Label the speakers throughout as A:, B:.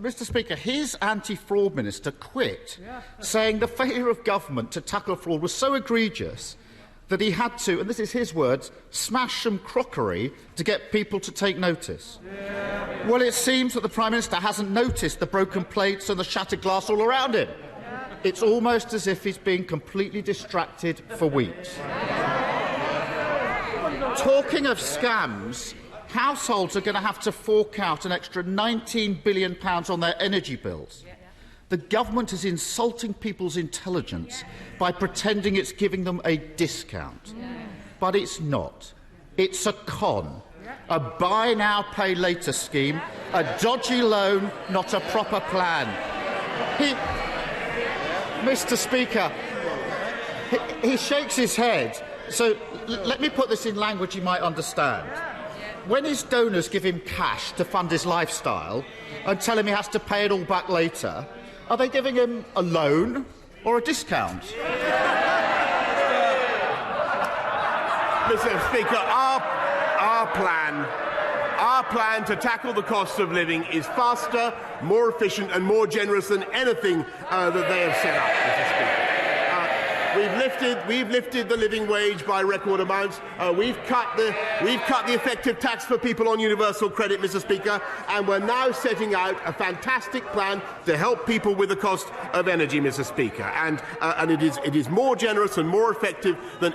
A: Mr. Speaker, his anti-fraud minister quit, saying the failure of government to tackle fraud was so egregious that he had to, and this is his words, smash some crockery to get people to take notice. Well, it seems that the Prime Minister hasn't noticed the broken plates and the shattered glass all around him. It's almost as if he's been completely distracted for weeks. Talking of scams, households are going to have to fork out an extra £19 billion on their energy bills. The government is insulting people's intelligence by pretending it's giving them a discount. But it's not. It's a con. A buy now, pay later scheme, a dodgy loan, not a proper plan. Mr. Speaker, he shakes his head. So let me put this in language you might understand. When his donors give him cash to fund his lifestyle and tell him he has to pay it all back later, are they giving him a loan or a discount?
B: Mr. Speaker, our plan to tackle the cost of living is faster, more efficient and more generous than anything that they have set up, Mr. Speaker. We've lifted the living wage by record amounts. We've cut the effective tax for people on universal credit, Mr. Speaker, and we're now setting out a fantastic plan to help people with the cost of energy, Mr. Speaker. And it is more generous and more effective than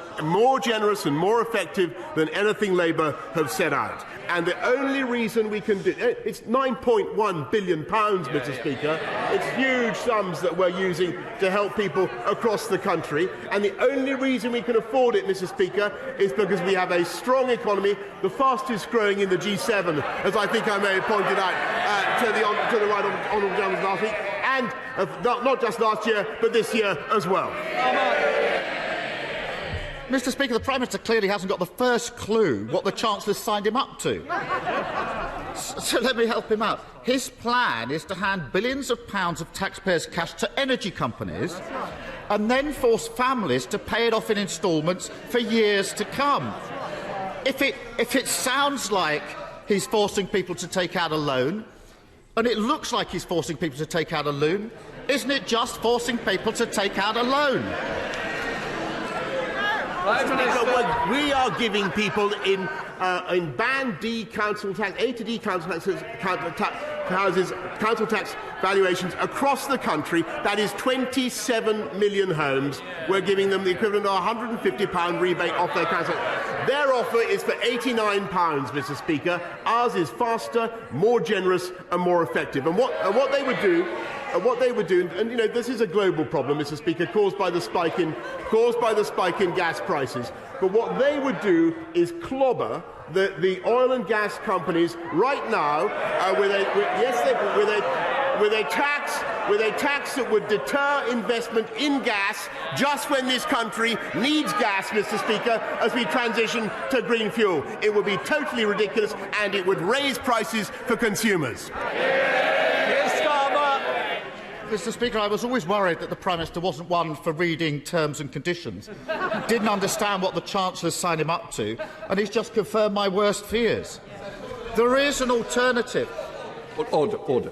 B: anything Labour have set out. And the only reason we can do it's £9.1 billion, Mr. Speaker. It's huge sums that we're using to help people across the country. And the only reason we can afford it, Mr. Speaker, is because we have a strong economy, the fastest growing in the G7, as I think I may have pointed out to the right honourable gentleman last week, and not just last year, but this year as well.
A: Mr. Speaker, the Prime Minister clearly hasn't got the first clue what the Chancellor signed him up to. So let me help him out. His plan is to hand billions of pounds of taxpayers' cash to energy companies and then force families to pay it off in instalments for years to come. If it sounds like he's forcing people to take out a loan, and it looks like he's forcing people to take out a loan, isn't it just forcing people to take out a loan?
B: We are giving people in Band D council tax, A to D council tax valuations across the country. That is 27 million homes. We're giving them the equivalent of a £150 rebate off their council. Their offer is for £89, Mr. Speaker. Ours is faster, more generous, and more effective. And what they would do. And you know, this is a global problem, Mr. Speaker, caused by the spike in gas prices. But what they would do is clobber the oil and gas companies right now with a tax that would deter investment in gas just when this country needs gas, Mr. Speaker, as we transition to green fuel. It would be totally ridiculous, and it would raise prices for consumers.
A: Mr. Speaker, I was always worried that the Prime Minister wasn't one for reading terms and conditions, didn't understand what the Chancellor signed him up to, and he's just confirmed my worst fears. There is an alternative.
C: Order.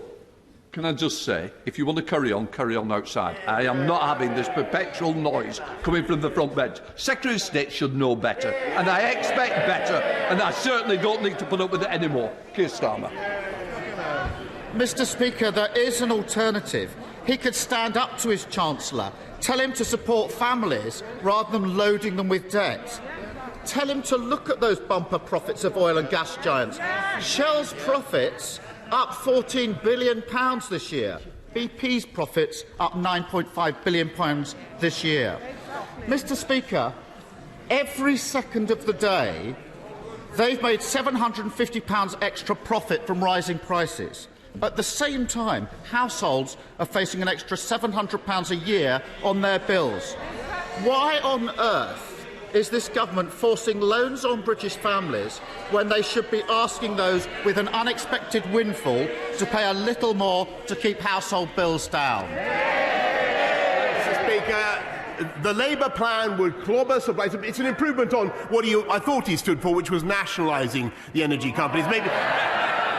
C: Can I just say, if you want to carry on outside. I am not having this perpetual noise coming from the front bench. Secretary of State should know better, and I expect better, and I certainly don't need to put up with it anymore. Keir Starmer.
A: Mr. Speaker, there is an alternative. He could stand up to his Chancellor, tell him to support families rather than loading them with debt. Tell him to look at those bumper profits of oil and gas giants. Shell's profits up £14 billion this year. BP's profits up £9.5 billion this year. Mr. Speaker, every second of the day, they've made £750 extra profit from rising prices. At the same time, households are facing an extra £700 a year on their bills. Why on earth is this government forcing loans on British families when they should be asking those with an unexpected windfall to pay a little more to keep household bills down?
B: Mr. Speaker, the Labour plan would clobber supply. It's an improvement on what I thought he stood for, which was nationalising the energy companies.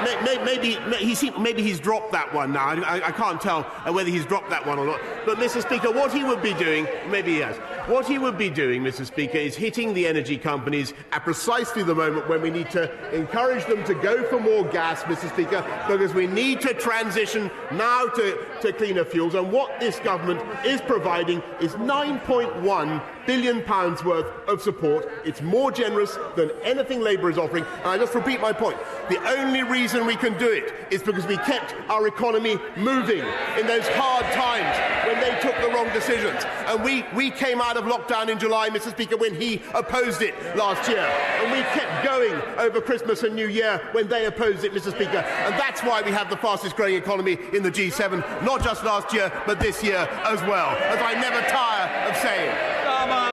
B: maybe he's dropped that one now. I can't tell whether he's dropped that one or not. But, Mr. Speaker, what he would be doing, maybe he has, what he would be doing, Mr. Speaker, is hitting the energy companies at precisely the moment when we need to encourage them to go for more gas, Mr. Speaker, because we need to transition now to cleaner fuels. And what this government is providing is £9.1 billion worth of support. It's more generous than anything Labour is offering. And I just repeat my point. The only reason we can do it is because we kept our economy moving in those hard times when they took the wrong decisions. And we came out of lockdown in July, Mr. Speaker, when he opposed it last year. And we kept going over Christmas and New Year when they opposed it, Mr. Speaker. And that's why we have the fastest growing economy in the G7, not just last year, but this year as well, as I never tire of saying.